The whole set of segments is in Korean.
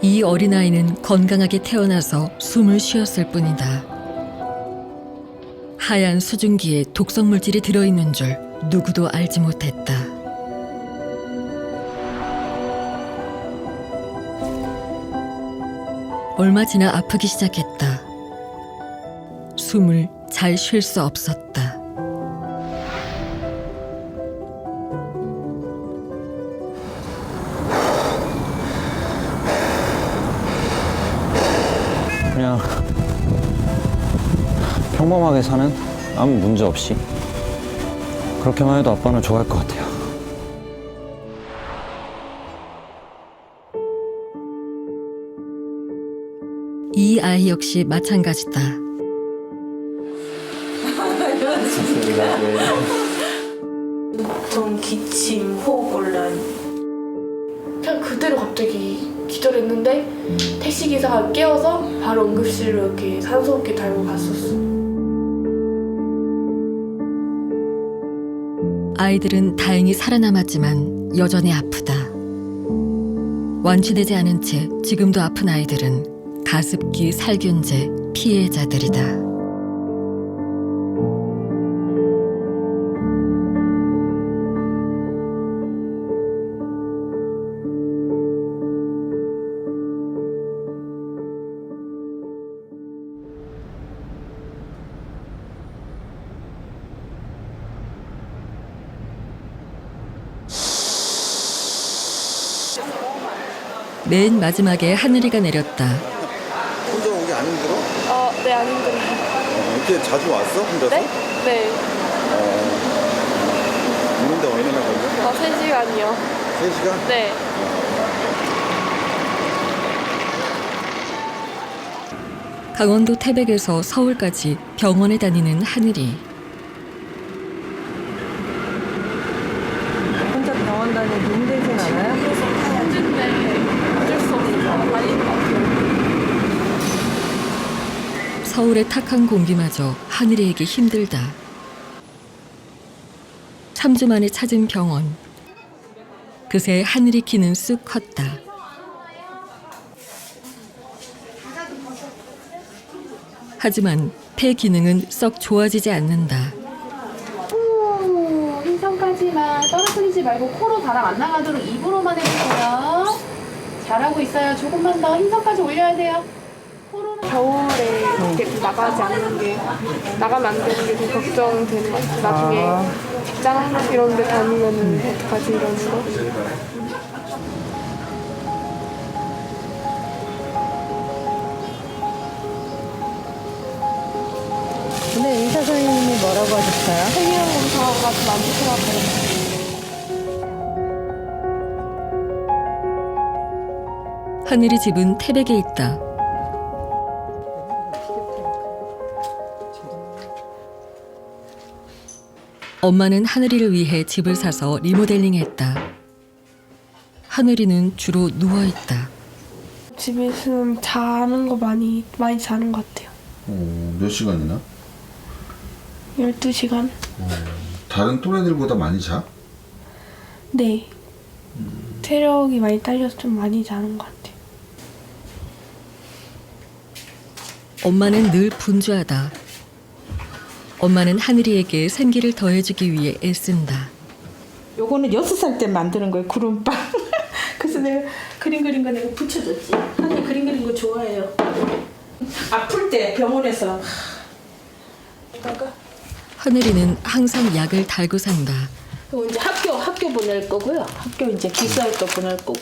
이 어린아이는 건강하게 태어나서 숨을 쉬었을 뿐이다. 하얀 수증기에 독성 물질이 들어있는 줄 누구도 알지 못했다. 얼마 지나 아프기 시작했다. 숨을 잘 쉴 수 없었다. 그냥 평범하게 사는 아무 문제 없이 그렇게만 해도 아빠는 좋아할 것 같아요. 이 아이 역시 마찬가지다. 전 기침, 호흡곤란. 그냥 그대로 갑자기 기절했는데 택시기사가 깨워서 바로 응급실로 이렇게 산소호흡기 달고 갔었어. 아이들은 다행히 살아남았지만 여전히 아프다. 완치되지 않은 채 지금도 아픈 아이들은 가습기 살균제 피해자들이다. 맨 마지막에 하늘이가 내렸다. 혼자 오기 안 힘들어? 네, 안 힘들어요. 이렇게 자주 왔어? 혼자서? 네? 네. 오는데 얼마나 걸려? 3시간이요. 3시간? 네. 강원도 태백에서 서울까지 병원에 다니는 하늘이. 혼자 병원 다니기 힘들진 않아요? 힘든데 어쩔 수 없어서 다니는 것 같아요. 서울의 탁한 공기마저 하늘이에게 힘들다. 3주 만에 찾은 병원. 그새 하늘이 키는 쑥 컸다. 하지만 폐 기능은 썩 좋아지지 않는다. 흰선까지만 떨어뜨리지 말고 코로 바람 안 나가도록 입으로만 해주세요. 잘하고 있어요. 조금만 더 흰선까지 올려야 돼요. 겨울에 이렇게 나가지 않는 게, 나가면 안 되는 게 좀 걱정되는 것 같아요. 나중에 직장 이런 데 다니면은 어떡하지 이러는 거. 오늘 의사 선생님이 뭐라고 하셨어요? 생리형 검사가 좀 안 좋더라고요. 하늘이 집은 태백에 있다. 엄마는 하늘이를 위해 집을 사서 리모델링했다. 하늘이는 주로 누워있다. 집에 있으면 자는 거 많이 자는 것 같아요. 몇 시간이나? 12시간? 다른 또래들보다 많이 자? 네. 체력이 많이 딸려서 좀 많이 자는 것 같아요. 엄마는 늘 분주하다. 엄마는 하늘이에게 생기를 더해주기 위해 애쓴다. 요거는 6살 때 만드는 거예요, 구름빵. 그래서 내가 그림 그린 거 내가 붙여줬지. 언니 그림 그린 거 좋아해요. 아플 때 병원에서 하늘이는 항상 약을 달고 산다. 그리고 이제 학교 보낼 거고요. 학교 이제 기수할 거 보낼 거고.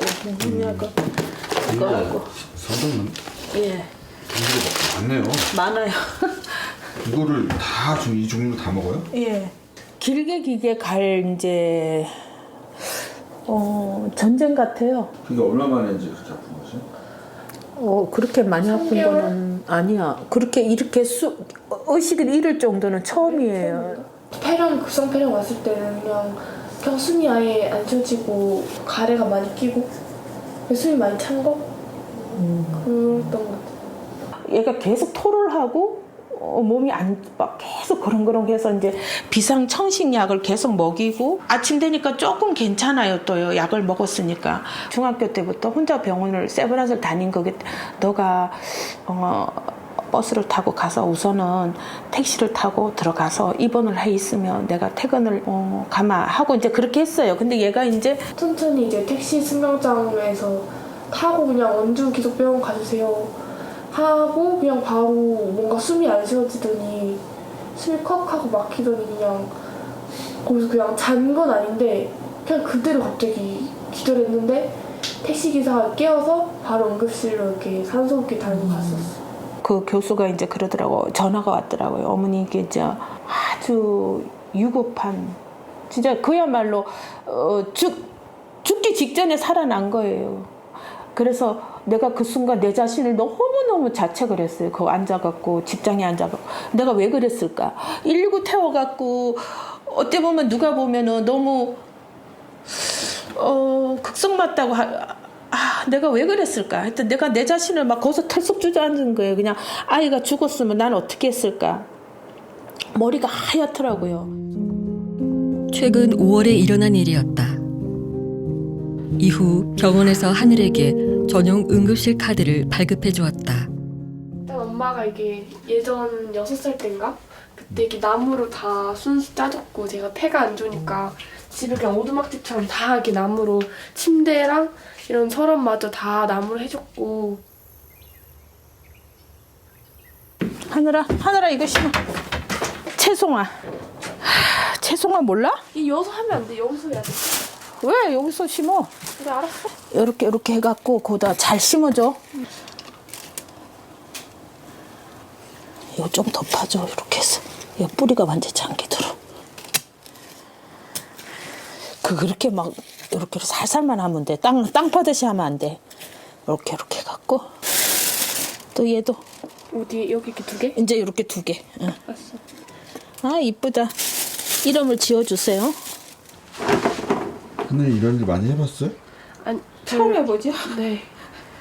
이거 하고. 선생님 예, 많네요. 많아요. 이거를 다 지금 이 종류 다 먹어요? 예. 길게 갈 이제 전쟁 같아요. 그게 얼마 만에 이제 그렇게 아픈 거지? 그렇게 많이 아픈 거는 아니야. 그렇게 이렇게 의식을 잃을 정도는 처음이에요. 급성 폐렴 왔을 때는 그냥 숨이 아예 안 쉬어지고 가래가 많이 끼고 숨이 많이 찬 거? 그랬던 것 같아요. 얘가 계속 토를 하고 몸이 막 계속 그렁그렁해서 이제 비상청식약을 계속 먹이고 아침 되니까 조금 괜찮아요. 또요. 약을 먹었으니까. 중학교 때부터 혼자 병원을 세브란스를 다닌 거기 너가 버스를 타고 가서 우선은 택시를 타고 들어가서 입원을 해 있으면 내가 퇴근을 가마 하고 이제 그렇게 했어요. 근데 얘가 이제 천천히 이제 택시 승강장에서 타고 그냥 원주 기독병원 가주세요 하고 그냥 바로 뭔가 숨이 안 쉬어지더니 숨이 컥 하고 막히더니 그냥 거기서 그냥 잔 건 아닌데 그냥 그대로 갑자기 기절했는데 택시기사가 깨워서 바로 응급실로 이렇게 산소호흡기 달고 갔었어요. 그 교수가 이제 그러더라고. 전화가 왔더라고요. 어머니께 이제 아주 유급한 진짜 그야말로 죽기 직전에 살아난 거예요. 그래서 내가 그 순간 내 자신을 너무너무 자책을 했어요. 그 앉아갖고 직장에 앉아갖고 내가 왜 그랬을까. 119 태워갖고 어때 보면 누가 보면은 너무 극성맞다고 내가 왜 그랬을까? 하여튼 내가 내 자신을 막 거기서 털썩 주저앉은 거예요. 그냥 아이가 죽었으면 난 어떻게 했을까? 머리가 하얗더라고요. 최근 5월에 일어난 일이었다. 이후 병원에서 하늘에게 전용 응급실 카드를 발급해 주었다. 일단 엄마가 이게 예전 6살 때인가? 그때 이렇게 나무로 다 순수 짜줬고 제가 폐가 안 좋으니까 집에 그냥 오두막집처럼 다 이렇게 나무로 침대랑 이런 서랍마저 다 나무로 해줬고. 하늘아 이거 심어. 채송아 몰라? 이 여기서 하면 안 돼. 여기서 해야 돼. 왜 여기서 심어? 그래 알았어. 이렇게 해갖고 거기다 잘 심어줘. 이거 좀 덮어줘. 이렇게 해서 이 뿌리가 완전 잠기도록. 그렇게 막 이렇게 살살만 하면 돼. 땅 파듯이 하면 안 돼. 이렇게 해갖고 또 얘도 어디 여기 이렇게 2개? 이제 이렇게 2개. 응. 알았어. 아 이쁘다. 이름을 지어주세요. 하늘 이런 일 많이 해봤어요? 아니 처음 해보지? 네.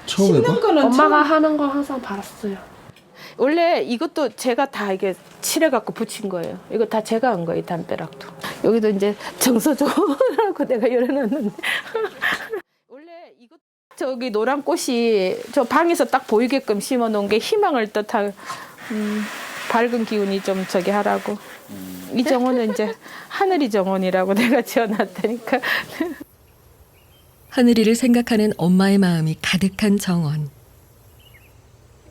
처음 해봐? 거는 엄마가 하는 거 항상 봤어요. 원래 이것도 제가 다 이게 칠해갖고 붙인 거예요. 이거 다 제가 한 거예요, 담벼락도. 여기도 이제 정서조라고 내가 열어놨는데. 원래 이거 저기 노란 꽃이 저 방에서 딱 보이게끔 심어놓은 게 희망을 뜻할 밝은 기운이 좀 저기 하라고. 이 정원은 이제 하늘이 정원이라고 내가 지어놨다니까. 하늘이를 생각하는 엄마의 마음이 가득한 정원.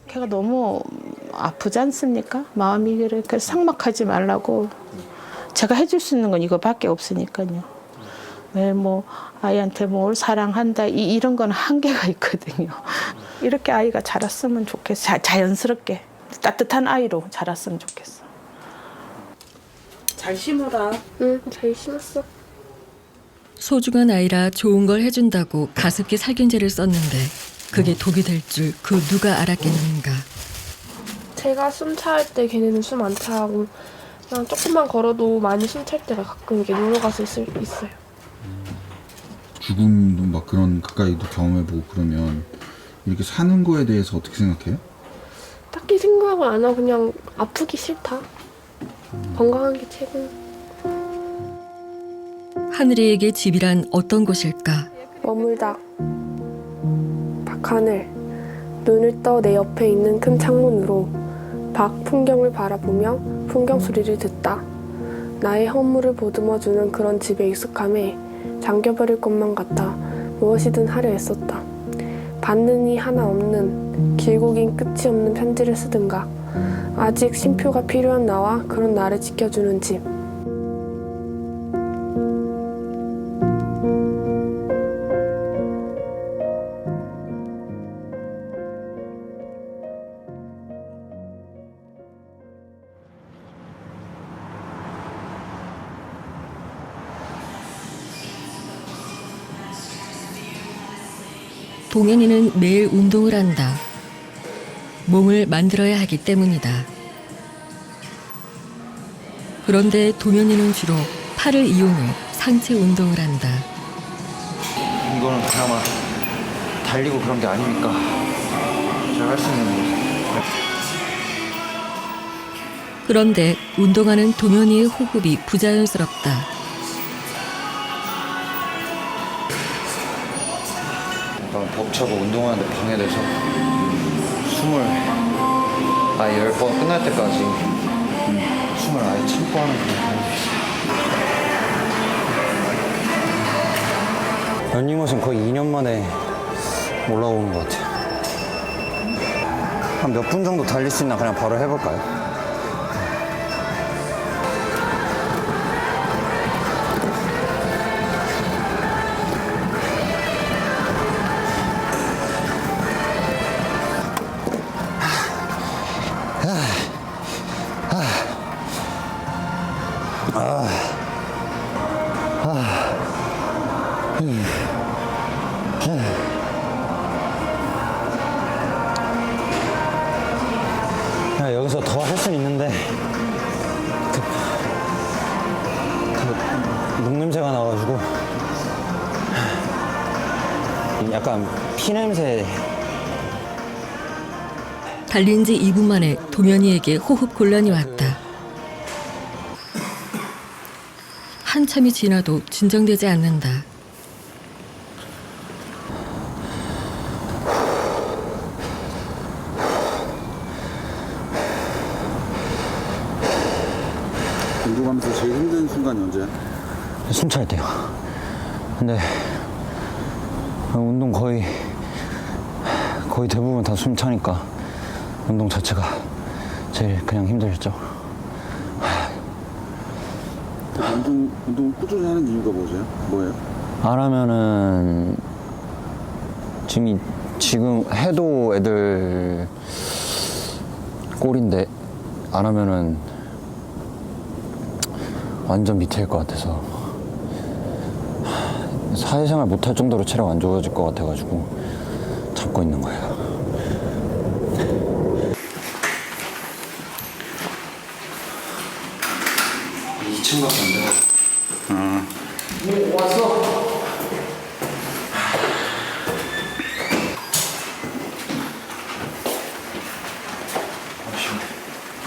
걔가 너무 아프지 않습니까? 마음이 그렇게 삭막하지 말라고. 제가 해줄 수 있는 건 이거밖에 없으니까요. 왜 뭐 아이한테 뭘 사랑한다 이런 건 한계가 있거든요. 이렇게 아이가 자랐으면 좋겠어. 자연스럽게 따뜻한 아이로 자랐으면 좋겠어. 잘 심어라. 응, 잘 심었어. 소중한 아이라 좋은 걸 해준다고 가습기 살균제를 썼는데 그게 독이 될 줄 그 누가 알았겠는가. 제가 숨 찰 때 걔네는 숨 안 차고 그냥 조금만 걸어도 많이 숨 찰 때가 가끔 이렇게 놀러 가서 있어요. 죽음도 막 그런 가까이도 경험해보고 그러면 이렇게 사는 거에 대해서 어떻게 생각해요? 딱히 생각을 안 하고 그냥 아프기 싫다. 건강한 게 최고. 하늘이에게 집이란 어떤 곳일까? 머물다. 박하늘. 눈을 떠 내 옆에 있는 큰 창문으로 밖 풍경을 바라보며 풍경 소리를 듣다. 나의 허물을 보듬어주는 그런 집의 익숙함에 잠겨버릴 것만 같아 무엇이든 하려 애썼다. 받는 이 하나 없는 길고 긴 끝이 없는 편지를 쓰든가 아직 쉼표가 필요한 나와 그런 나를 지켜주는 집. 동현이는 매일 운동을 한다. 몸을 만들어야 하기 때문이다. 그런데 동현이는 주로 팔을 이용해 상체 운동을 한다. 이거는 그나마 달리고 그런 게 아니니까 제가 할 수 있는 거. 그런데 운동하는 동현이의 호흡이 부자연스럽다. 약간 벅차고 운동하는데 방해돼서 숨을 아예 10번 끝날 때까지 숨을 아예 참고 하는 그런 경우도 있어요. 런닝머신 거의 2년 만에 올라오는 것 같아요. 한 몇 분 정도 달릴 수 있나 그냥 바로 해볼까요? 야, 여기서 더 할 수는 있는데 녹냄새가 나가지고 약간 피냄새. 달린 지 2분 만에 동현이에게 호흡 곤란이 왔다. 한참이 지나도 진정되지 않는다. 운동하면서 제일 힘든 순간이 언제야? 숨 찰 때요. 근데 운동 거의 대부분 다 숨 차니까 운동 자체가 제일 그냥 힘들죠. 운동 꾸준히 하는 이유가 뭐예요? 안 하면은 지금 해도 애들 꼴인데 안 하면은 완전 밑에일 것 같아서 사회생활 못할 정도로 체력 안 좋아질 것 같아가지고 참고 있는 거예요.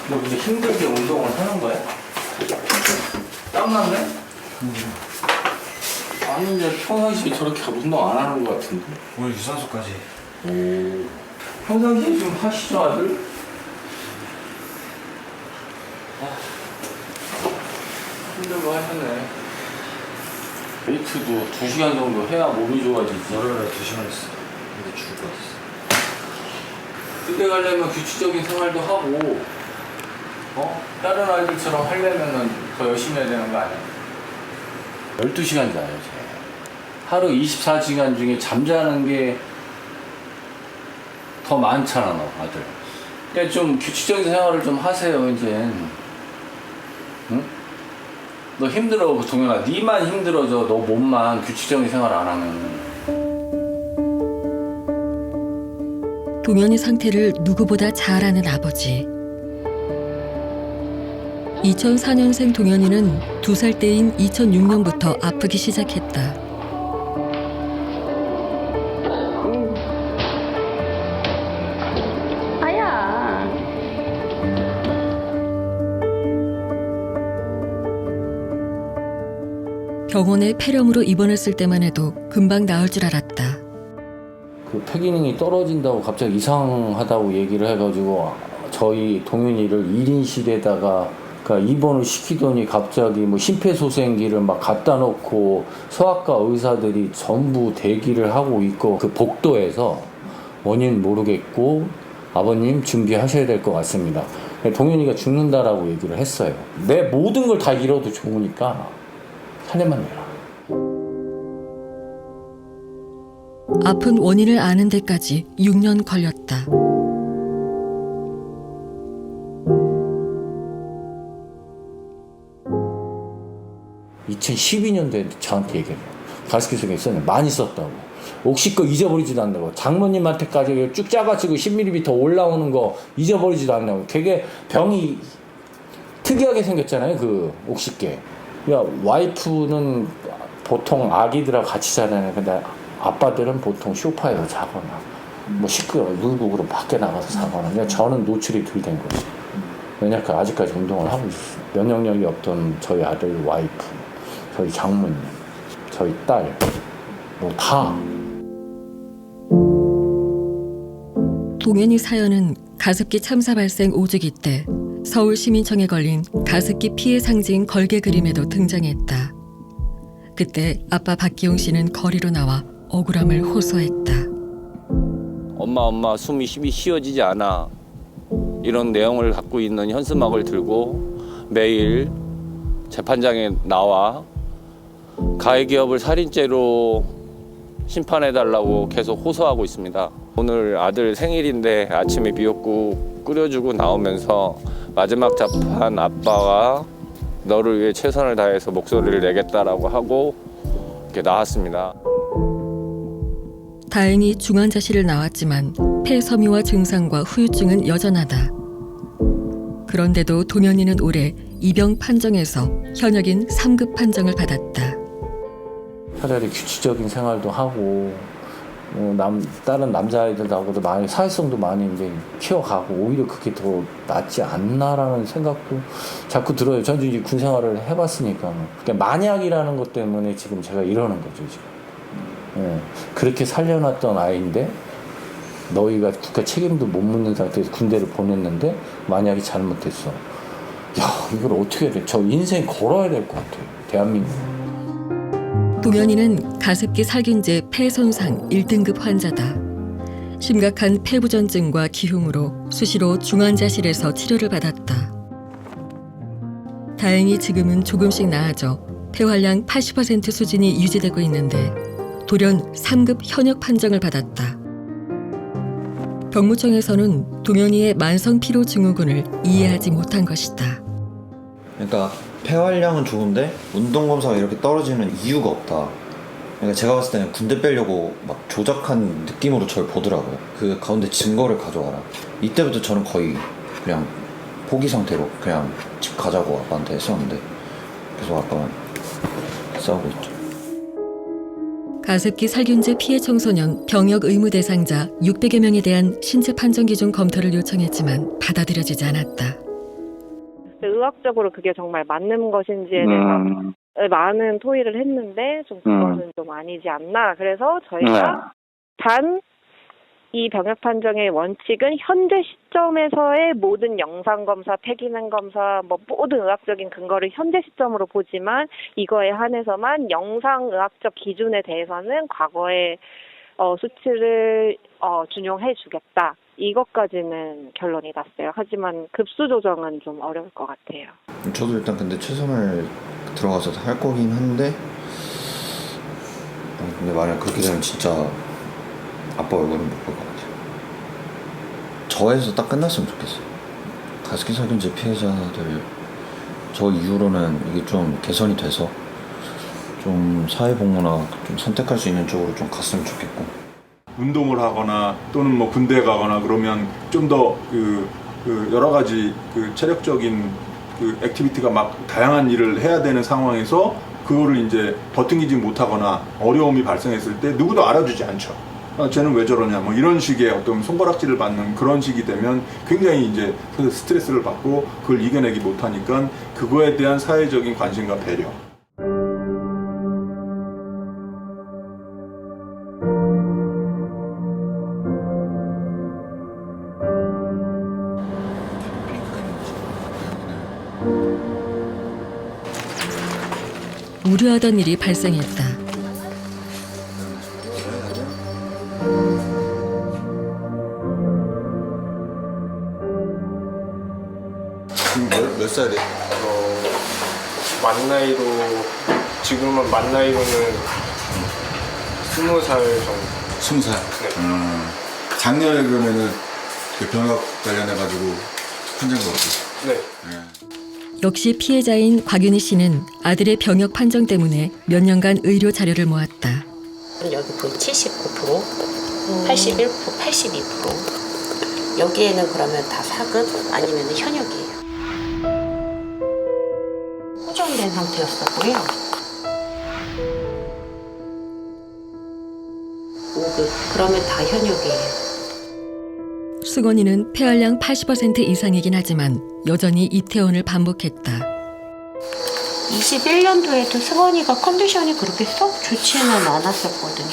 너 근데 힘들게 운동을 하는 거야? 땀났네? 아니 근데 평상시에 저렇게 운동 안 하는 거 같은데. 오늘 유산소까지. 오. 평상시에 좀 하시죠 아들? 힘들고 하셨네. 웨이트도 2시간 정도 해야 몸이 좋아지지. 월요일에 2시간 했어. 근데 죽을 것 같았어. 그때 가려면 규칙적인 생활도 하고 다른 아이들처럼 하려면 더 열심히 해야 되는 거 아니야? 12시간 자요, 제. 하루 24시간 중에 잠자는 게 더 많잖아, 너, 아들. 그러니까 좀 규칙적인 생활을 좀 하세요, 이제. 응? 너 힘들어, 동현아. 니만 힘들어져, 너 몸만 규칙적인 생활 안 하면. 동현이 상태를 누구보다 잘 아는 아버지. 2004년생 동현이는 2살 때인 2006년부터 아프기 시작했다. 병원에 폐렴으로 입원했을 때만 해도 금방 나을 줄 알았다. 그 폐기능이 떨어진다고 갑자기 이상하다고 얘기를 해가지고 저희 동현이를 1인실에다가 그러니까 입원을 시키더니 갑자기 뭐 심폐소생기를 막 갖다 놓고 소아과 의사들이 전부 대기를 하고 있고 그 복도에서 원인 모르겠고 아버님 준비하셔야 될 것 같습니다. 동현이가 죽는다라고 얘기를 했어요. 내 모든 걸 다 잃어도 좋으니까 살려만 내라. 아픈 원인을 아는 데까지 6년 걸렸다. (2012년도에) 저한테 얘기해요. 가스기술이 있었는데 많이 썼다고. 옥시 거 잊어버리지도 않는다고. 장모님한테까지 쭉 짜가지고 10mm 올라오는 거 잊어버리지도 않는다고. 되게 병이 특이하게 생겼잖아요, 그 옥시께. 야, 와이프는 보통 아기들하고 같이 자잖아요. 근데 아빠들은 보통 소파에서 자거나 뭐 시끄러워 물국으로 밖에 나가서 자거나. 그냥 저는 노출이 덜 된 거지. 면역학 아직까지 운동을 하고 있어요. 면역력이 없던 저희 아들 와이프, 저희 장모님, 저희 딸, 뭐 다. 동현이 사연은 가습기 참사 발생 5주기 때 서울시민청에 걸린 가습기 피해 상징 걸개 그림에도 등장했다. 그때 아빠 박기용 씨는 거리로 나와 억울함을 호소했다. 엄마 숨이 쉬어지지 않아. 이런 내용을 갖고 있는 현수막을 들고 매일 재판장에 나와 가해 기업을 살인죄로 심판해달라고 계속 호소하고 있습니다. 오늘 아들 생일인데 아침에 미역국 끓여주고 나오면서 마지막 재판 아빠가 너를 위해 최선을 다해서 목소리를 내겠다라고 하고 이렇게 나왔습니다. 다행히 중환자실을 나왔지만 폐섬유화 증상과 후유증은 여전하다. 그런데도 동현이는 올해 입영 판정에서 현역인 3급 판정을 받았다. 차라리 규칙적인 생활도 하고 다른 남자아이들하고도 많이 사회성도 많이 이제 키워가고 오히려 그게 더 낫지 않나라는 생각도 자꾸 들어요. 저도 이제 군 생활을 해봤으니까. 그러니까 만약이라는 것 때문에 지금 제가 이러는 거죠 지금. 그렇게 살려놨던 아이인데 너희가 국가 책임도 못 묻는 상태에서 군대를 보냈는데 만약이 잘못됐어. 야 이걸 어떻게 해야 돼? 저 인생 걸어야 될 것 같아요. 대한민국. 동현이는 가습기 살균제 폐손상 1등급 환자다. 심각한 폐부전증과 기흉으로 수시로 중환자실에서 치료를 받았다. 다행히 지금은 조금씩 나아져 폐활량 80% 수준이 유지되고 있는데 돌연 3급 현역 판정을 받았다. 병무청에서는 동현이의 만성 피로 증후군을 이해하지 못한 것이다. 그러니까 폐활량은 좋은데 운동 검사가 이렇게 떨어지는 이유가 없다. 그러니까 제가 봤을 때는 군대 빼려고 막 조작한 느낌으로 저를 보더라고요. 그 가운데 증거를 가져와라. 이때부터 저는 거의 그냥 포기 상태로 그냥 집 가자고 아빠한테 했었는데 계속 아빠랑 싸우고 있죠. 가습기 살균제 피해 청소년 병역 의무 대상자 600여 명에 대한 신체 판정 기준 검토를 요청했지만 받아들여지지 않았다. 의학적으로 그게 정말 맞는 것인지에 대해서 많은 토의를 했는데 좀 그것은 좀 아니지 않나. 그래서 저희가 단 이 병역 판정의 원칙은 현재 시점에서의 모든 영상 검사, 폐기능 검사, 뭐 모든 의학적인 근거를 현재 시점으로 보지만 이거에 한해서만 영상 의학적 기준에 대해서는 과거의 수치를 준용해 주겠다. 이것까지는 결론이 났어요. 하지만 급수 조정은 좀 어려울 것 같아요. 저도 일단 근데 최선을 들어가서 할 거긴 한데 근데 만약 그렇게 되면 진짜 아빠 얼굴은 못 볼 것 같아요. 저에서 딱 끝났으면 좋겠어요. 가습기 살균제 피해자들 저 이후로는 이게 좀 개선이 돼서 좀 사회복무나 좀 선택할 수 있는 쪽으로 좀 갔으면 좋겠고 운동을 하거나 또는 뭐 군대에 가거나 그러면 좀 더 여러 가지 체력적인 액티비티가 막 다양한 일을 해야 되는 상황에서 그거를 이제 버티지 못하거나 어려움이 발생했을 때 누구도 알아주지 않죠. 쟤는 왜 저러냐 뭐 이런 식의 어떤 손가락질을 받는 그런 식이 되면 굉장히 이제 스트레스를 받고 그걸 이겨내기 못하니까 그거에 대한 사회적인 관심과 배려. 우려하던 일이 발생했다. 몇 살이에요? 만 나이로 지금은 만 나이로는 20살 정도. 20살? 네. 작년에 그러면은 그 병역 관련해가지고 판정도 없고. 네. 역시 피해자인 곽윤희 씨는 아들의 병역 판정 때문에 몇 년간 의료 자료를 모았다. 여기 보면 79%, 81%, 82%. 여기에는 그러면 다 4급 아니면 현역이에요. 호전된 상태였었고요. 5급 그러면 다 현역이에요. 승원이는 폐활량 80% 이상이긴 하지만 여전히 입퇴원을 반복했다. 21년도에도 승원이가 컨디션이 그렇게 썩 좋지는 않았었거든요.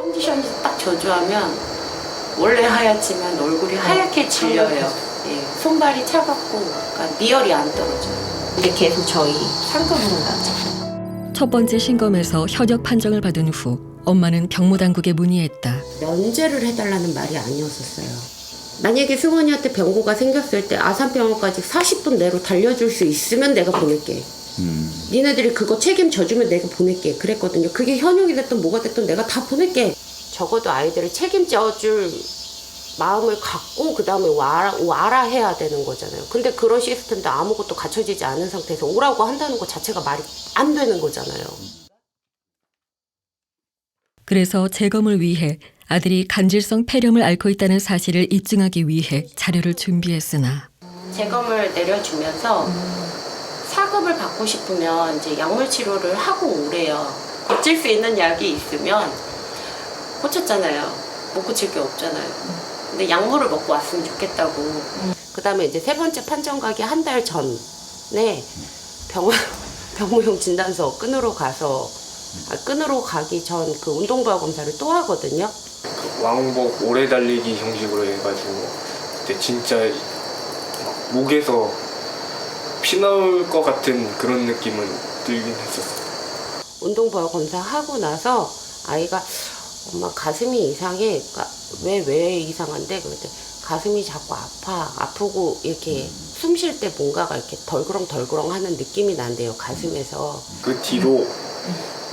컨디션이 딱 저조하면 원래 하얗지만 얼굴이 하얗게 질려요. 예, 손발이 차갑고 그러니까 미열이 안 떨어져요. 근데 계속 저희 상급으로 나죠. 첫 번째 신검에서 현역 판정을 받은 후 엄마는 병무당국에 문의했다. 면제를 해달라는 말이 아니었었어요. 만약에 승원이한테 병고가 생겼을 때 아산병원까지 40분 내로 달려줄 수 있으면 내가 보낼게. 니네들이 그거 책임져주면 내가 보낼게. 그랬거든요. 그게 현역이 됐든 뭐가 됐든 내가 다 보낼게. 적어도 아이들을 책임져줄 마음을 갖고 그 다음에 와라 해야 되는 거잖아요. 근데 그런 시스템도 아무것도 갖춰지지 않은 상태에서 오라고 한다는 것 자체가 말이 안 되는 거잖아요. 그래서 재검을 위해 아들이 간질성 폐렴을 앓고 있다는 사실을 입증하기 위해 자료를 준비했으나 재검을 내려주면서 사급을 받고 싶으면 이제 약물 치료를 하고 오래요. 고칠 수 있는 약이 있으면 고쳤잖아요. 못 고칠 게 없잖아요. 근데 약물을 먹고 왔으면 좋겠다고. 그다음에 이제 세 번째 판정 가기 한 달 전에 병무용 진단서 끊으러 가기 전 그 운동부하 검사를 또 하거든요. 그 왕복 오래 달리기 형식으로 해가지고 그때 진짜 막 목에서 피 나올 것 같은 그런 느낌은 들긴 했었어요. 운동부하 검사 하고 나서 아이가 엄마 가슴이 이상해. 그러니까 왜 이상한데? 그랬더니 가슴이 자꾸 아프고 이렇게 숨 쉴 때 뭔가가 이렇게 덜그렁 하는 느낌이 난대요. 가슴에서. 그 뒤로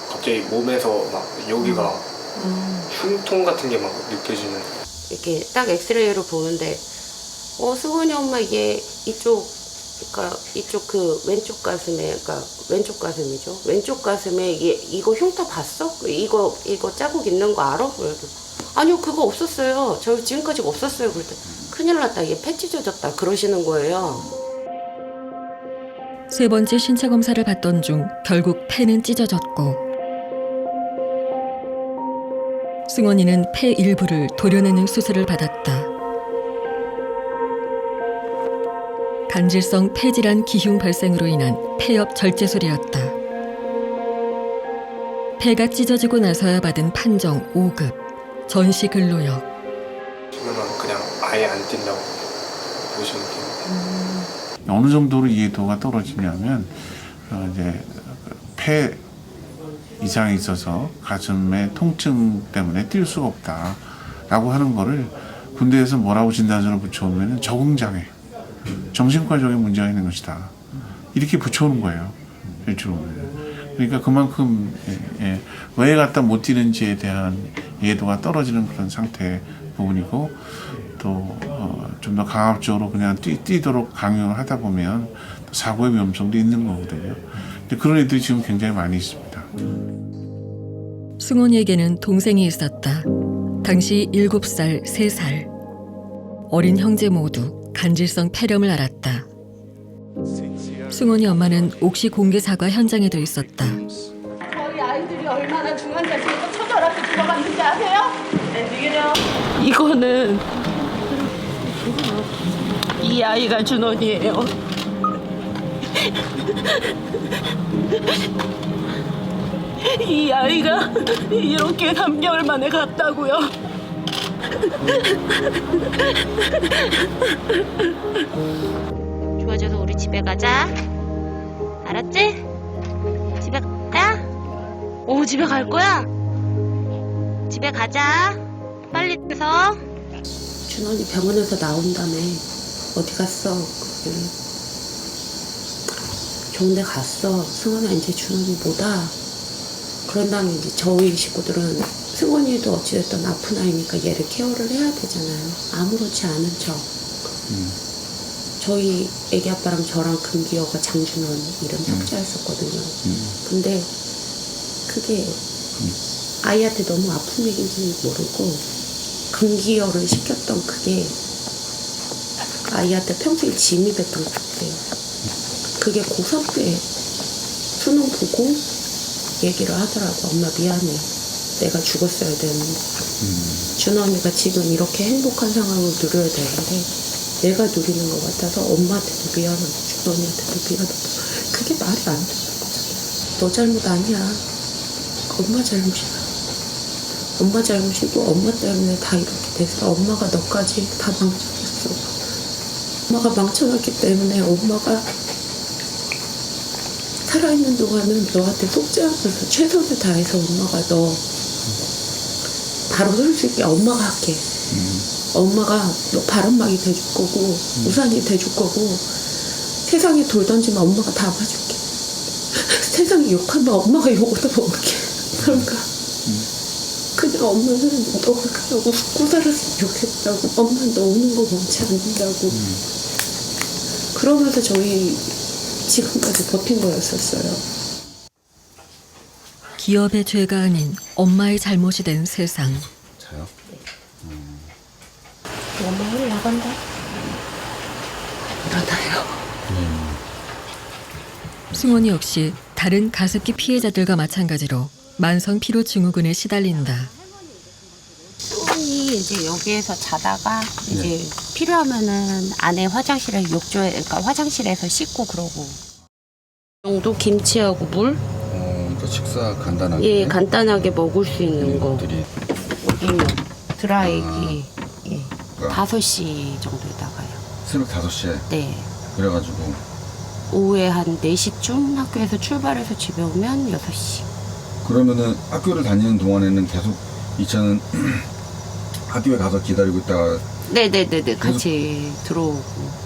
갑자기 몸에서 막 여기가 흉통 같은 게 막 느껴지는. 이렇게 딱 엑스레이로 보는데 승원이 엄마 이게 이쪽 그 왼쪽 가슴에, 그러니까 왼쪽 가슴이죠. 왼쪽 가슴에 이거 흉터 봤어? 이거 자국 있는 거 알아? 그래도 아니요, 그거 없었어요. 저 지금까지 없었어요. 그랬더니 큰일 났다, 이게 폐 찢어졌다 그러시는 거예요. 세 번째 신체 검사를 받던 중 결국 폐는 찢어졌고 승원이는 폐 일부를 도려내는 수술을 받았다. 간질성 폐질환 기흉 발생으로 인한 폐엽 절제술이었다. 폐가 찢어지고 나서야 받은 판정 5급 전시 근로역. 지금은 그냥 아예 안 뛴다고 보시면 됩니다. 어느 정도로 이해도가 떨어지냐면 이제 폐 이상이 있어서 가슴에 통증 때문에 뛸 수가 없다라고 하는 거를 군대에서 뭐라고 진단서를 붙여오면 적응장애, 정신과적인 문제가 있는 것이다. 이렇게 붙여오는 거예요. 일주로. 그러니까 그만큼 왜 갖다 못 뛰는지에 대한 이해도가 떨어지는 그런 상태 부분이고 또 좀 더 강압적으로 그냥 뛰도록 강요를 하다 보면 사고의 위험성도 있는 거거든요. 근데 그런 애들이 지금 굉장히 많이 있습니다. 승원이에게는 동생이 있었다. 당시 7살, 3살. 어린 형제 모두 간질성 폐렴을 앓았다. 승원이 엄마는 옥시 공개 사과 현장에도 있었다. 저희 아이들이 얼마나 중환자실에서 초절하게 들어갔는지 아세요? 이거는 이 아이가 준원이에요. 이 아이가 이렇게 3개월 만에 갔다고요. 좋아져서 우리 집에 가자. 알았지? 집에 가? 오, 집에 갈 거야? 집에 가자. 빨리 해서. 준원이 병원에서 나온 다음에 어디 갔어? 좋은 데 갔어. 승원아, 이제 준원이 뭐다. 그런 다음에 이제 저희 식구들은 승원이도 어찌됐든 아픈 아이니까 얘를 케어를 해야 되잖아요. 아무렇지 않은 척. 저희 애기 아빠랑 저랑 금기어가 장준원 이름 석자였었거든요. 근데 그게 아이한테 너무 아픈 얘기인지 모르고 금기어를 시켰던 그게 아이한테 평생 짐입했던 것 같아요. 그게 고3 때 수능 보고 얘기를 하더라고. 엄마 미안해. 내가 죽었어야 되는데. 준원이가 지금 이렇게 행복한 상황을 누려야 되는데 내가 누리는 것 같아서 엄마한테도 미안하고 준원이한테도 미안하고 그게 말이 안 되는 거잖아. 너 잘못 아니야. 엄마 잘못이야. 엄마 잘못이고 엄마 때문에 다 이렇게 됐어. 엄마가 너까지 다 망쳐놨어. 엄마가 망쳐놨기 때문에 엄마가 살아있는 동안은 너한테 속죄하면서 최선을 다해서 엄마가 너 바로 솔직히 엄마가 할게. 엄마가 너 바람막이 돼줄 거고 우산이 돼줄 거고 세상에 돌 던지면 엄마가 다 봐줄게. 세상에 욕하면 엄마가 욕을 다 먹을게. 그러니까 그냥 엄마는 너가 그냥 웃고 살았으면 좋겠다고. 엄마는 너 우는 거 멈지 않는다고. 그러면서 저희 지금까지 버틴 거였었어요. 기업의 죄가 아닌 엄마의 잘못이 된 세상. 자요? 엄마 오늘 나간다. 일어나요. 승원이 역시 다른 가습기 피해자들과 마찬가지로 만성 피로 증후군에 시달린다. 승원이 이제 여기에서 자다가 이제 필요하면은 안에 화장실에 욕조에 그러니까 화장실에서 씻고 그러고. 정도 김치하고 물? 그러니까 식사 간단하게. 예, 간단하게 먹을 수 있는 거. 것들이. 여기요. 드라이기. 예. 5시 정도에 나가요. 새벽 5시에. 네. 그래가지고 오후에 한 4시쯤 학교에서 출발해서 집에 오면 6시. 그러면은 학교를 다니는 동안에는 계속 이 차는 학교에 가서 기다리고 있다가. 네네네네. 같이 들어오고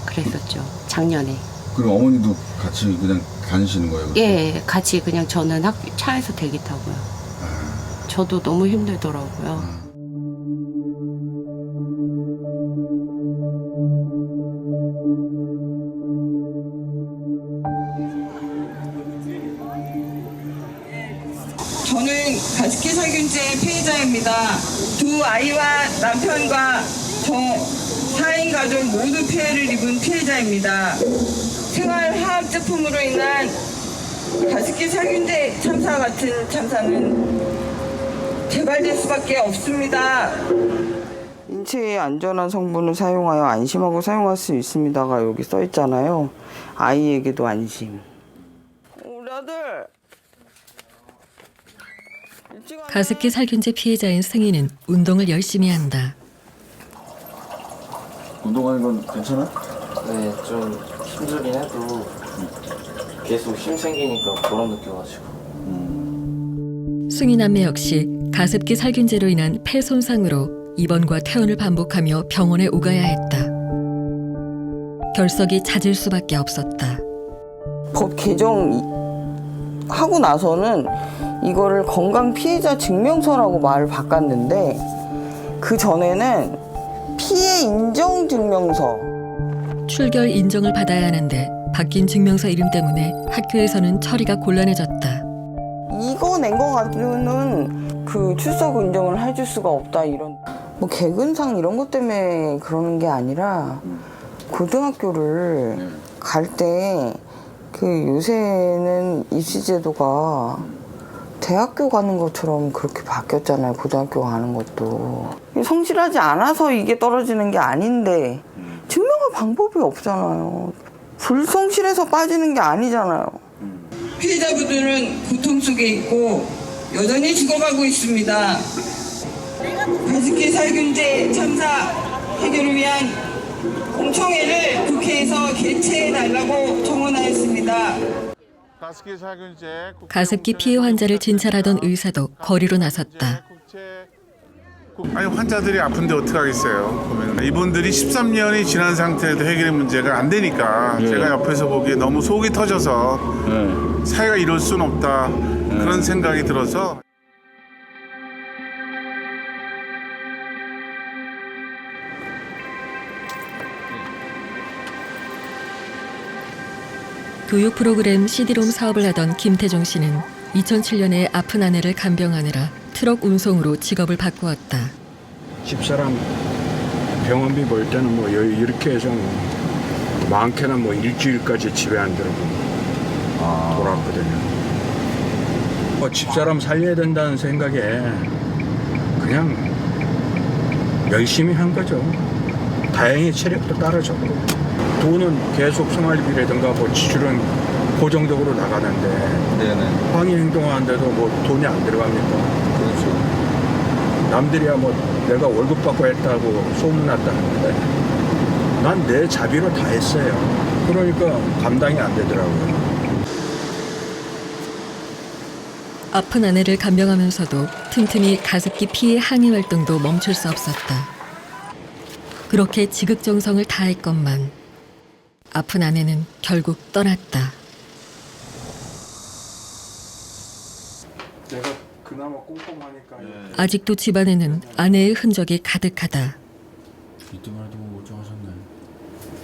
그랬었죠. 작년에. 그럼 어머니도 같이 그냥 다니시는 거예요? 그렇게? 예, 같이 그냥 저는 차에서 대기 타고요. 저도 너무 힘들더라고요. 저는 가습기 살균제 피해자입니다. 두 아이와 남편과 저 4인 가족 모두 피해를 입은 피해자입니다. 생활화학 제품으로 인한 가습기 살균제 참사 같은 참사는 재발될 수밖에 없습니다. 인체에 안전한 성분을 사용하여 안심하고 사용할 수 있습니다가 여기 써 있잖아요. 아이에게도 안심. 우리 아들. 가습기 살균제 피해자인 승희는 운동을 열심히 한다. 운동하는 건 괜찮아? 네, 좀 힘들긴 해도 계속 힘 생기니까 보람 느껴가지고. 승희 남매 역시 가습기 살균제로 인한 폐 손상으로 입원과 퇴원을 반복하며 병원에 오가야 했다. 결석이 잦을 수밖에 없었다. 법 개정 하고 나서는 이거를 건강 피해자 증명서라고 말을 바꿨는데 그 전에는 피해 인정 증명서. 출결 인정을 받아야 하는데 바뀐 증명서 이름 때문에 학교에서는 처리가 곤란해졌다. 이거 낸 거 가지고는 그 출석 인정을 해줄 수가 없다 이런. 뭐 개근상 이런 것 때문에 그러는 게 아니라 고등학교를 갈 때 그 요새는 입시제도가 대학교 가는 것처럼 그렇게 바뀌었잖아요. 고등학교 가는 것도. 성실하지 않아서 이게 떨어지는 게 아닌데 증명할 방법이 없잖아요. 불성실해서 빠지는 게 아니잖아요. 피해자분들은 고통 속에 있고 여전히 죽어가고 있습니다. 가습기 살균제 참사 해결을 위한 공청회를 국회에서 개최해달라고 청원하였습니다. 가습기 피해 환자를 진찰하던 의사도 거리로 나섰다. 아니 환자들이 아픈데 어떡하겠어요. 보면 이분들이 13년이 지난 상태에도 해결의 문제가 안 되니까 제가 옆에서 보기에 너무 속이 터져서 사회가 이럴 수는 없다 그런 생각이 들어서. 교육 프로그램 CD롬 사업을 하던 김태종 씨는 2007년에 아픈 아내를 간병하느라 트럭 운송으로 직업을 바꾸었다. 집사람 병원비 벌 때는 뭐 이렇게 해서 많게는 뭐 일주일까지 집에 안 들어오고 돌았거든요. 뭐 집사람 살려야 된다는 생각에 그냥 열심히 한 거죠. 다행히 체력도 따라졌고 돈은 계속 생활비라든가 뭐 지출은 고정적으로 나가는데 방위 행동하는데도 뭐 돈이 안 들어갑니까? 그렇죠. 남들이야 뭐 내가 월급 받고 했다고 소문났다는데 난 내 자비로 다 했어요. 그러니까 감당이 안 되더라고요. 아픈 아내를 간병하면서도 틈틈이 가습기 피해 항의 활동도 멈출 수 없었다. 그렇게 지극정성을 다했건만 아픈 아내는 결국 떠났다. 내가 그나마 꼼꼼하니까 아직도 집안에는 아내의 흔적이 가득하다. 이때 말도 멀쩡하셨네.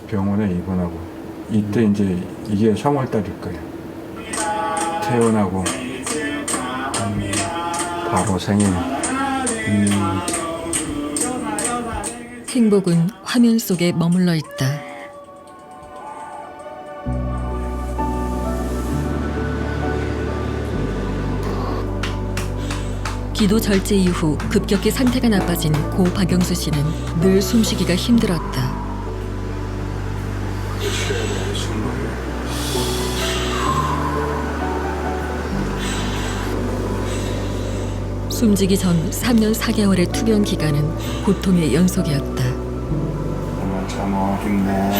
병원에 입원하고 이때 이제 이게 3월달일 거예요. 퇴원하고 바로 생일. 행복은 화면 속에 머물러 있다. 기도 절제 이후 급격히 상태가 나빠진 고 박영수 씨는 늘 숨쉬기가 힘들었다. 숨지기 전 3년 4개월의 투병 기간은 고통의 연속이었다. 엄마 참아 힘내.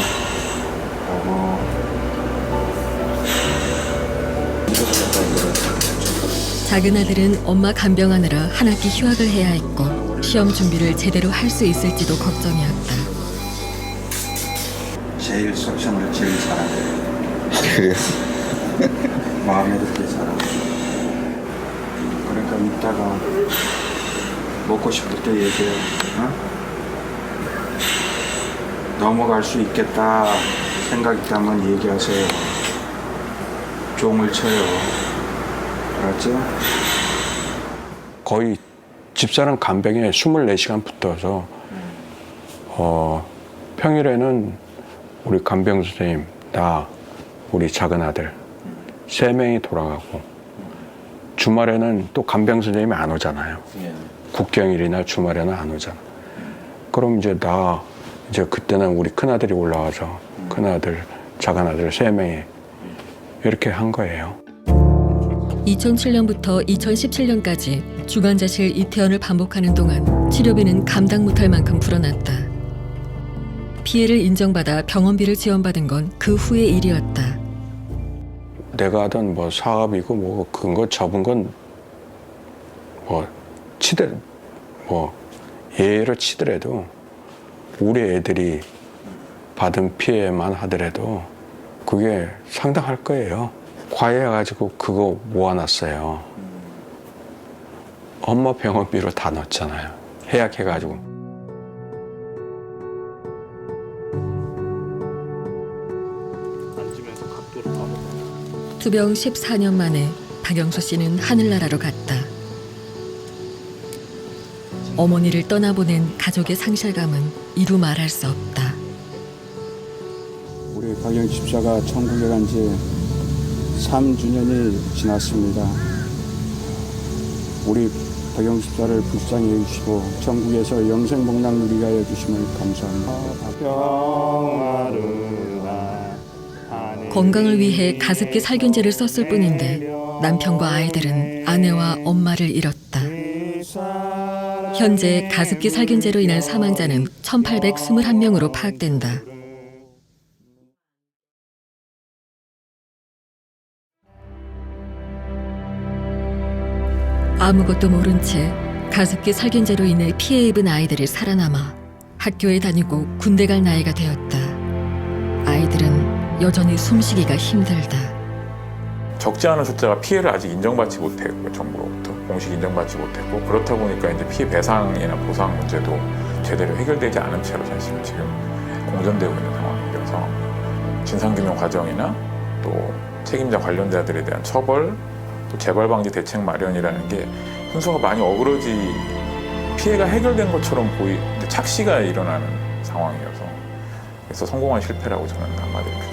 작은 아들은 엄마 간병하느라 한 학기 휴학을 해야 했고 시험 준비를 제대로 할 수 있을지도 걱정이었다. 제일 석션을 제일 잘하네. 그래요? 마음에 들게 잘하네. 그러니까 이따가 먹고 싶을 때 얘기해. 어? 넘어갈 수 있겠다 생각 있다면 얘기하세요. 종을 쳐요. 알았죠? 거의 집사람 간병에 24시간 붙어서 평일에는 우리 간병 선생님, 나, 우리 작은 아들 3명이 돌아가고 주말에는 또 간병 선생님이 안 오잖아요. 국경일이나 주말에는 안 오잖아. 그럼 이제 이제 그때는 우리 큰아들이 올라와서 큰아들, 작은 아들 3명이 이렇게 한 거예요. 2007년부터 2017년까지 중환자실 이태원을 반복하는 동안 치료비는 감당 못할 만큼 불어났다. 피해를 인정받아 병원비를 지원받은 건 그 후의 일이었다. 내가 하던 뭐 사업이고 뭐 그거 접은 건 뭐 예를 치더라도 우리 애들이 받은 피해만 하더라도 그게 상당할 거예요. 과외해가지고 그거 모아놨어요. 엄마 병원비로 다 넣었잖아요. 해약해가지고. 투병 14년 만에 박영수 씨는 하늘나라로 갔다. 어머니를 떠나보낸 가족의 상실감은 이루 말할 수 없다. 우리 박영수 집사가 천국에 간 지 3주년이 지났습니다. 우리 박영수 집사를 불쌍히 여주시고 천국에서 영생복락 누리게 하여 주심을 감사합니다. 건강을 위해 가습기 살균제를 썼을 뿐인데 남편과 아이들은 아내와 엄마를 잃었다. 현재 가습기 살균제로 인한 사망자는 1,821명으로 파악된다. 아무것도 모른 채 가습기 살균제로 인해 피해 입은 아이들이 살아남아 학교에 다니고 군대 갈 나이가 되었다. 아이들은 여전히 숨쉬기가 힘들다. 적지 않은 숫자가 피해를 아직 인정받지 못했고 정부로부터 공식 인정받지 못했고 그렇다 보니까 이제 피해 배상이나 보상 문제도 제대로 해결되지 않은 채로 사실 지금 공전되고 있는 상황이라서 진상규명 과정이나 또 책임자 관련자들에 대한 처벌 또 재발 방지 대책 마련이라는 게 순서가 많이 어그러지 피해가 해결된 것처럼 착시가 일어나는 상황이어서 그래서 성공한 실패라고 저는 한마디로